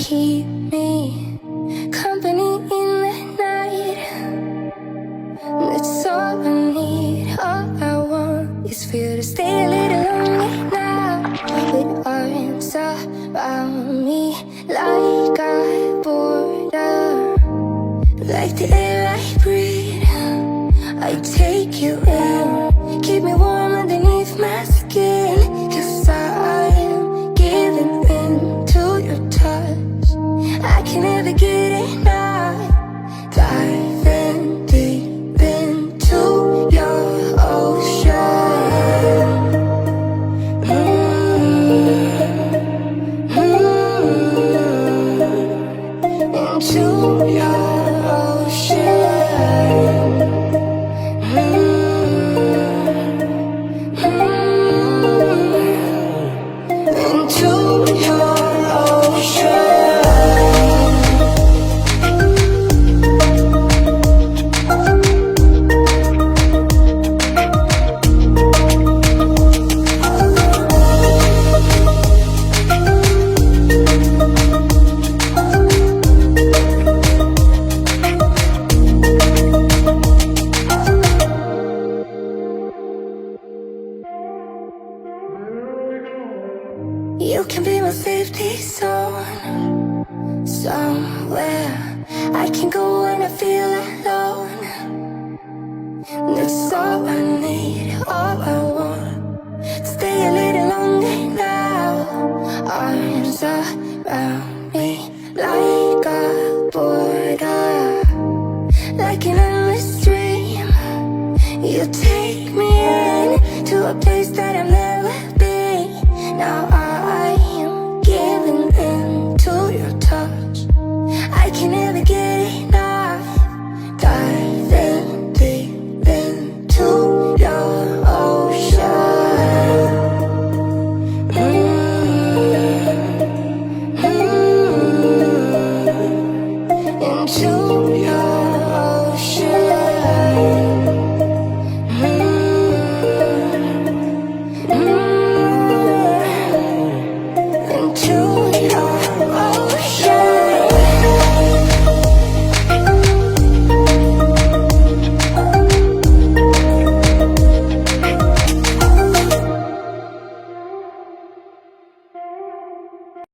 keep me company in the night. That's all I need, all I want is for you to stay a little lonely now. With arms around me like a border, like the air I breathe. I take you in, keep me warm underneath my skin. 'Cause I am giving in to your touch, I can never get enough. Diving deep into your ocean. Into your ocean. Into your you can be my safety zone. Somewhere I can go when I feel alone. That's all I need, all I want. Stay a little longer now. Arms around me like a border, like an endless dream. You take me in to a place that I've never been. Now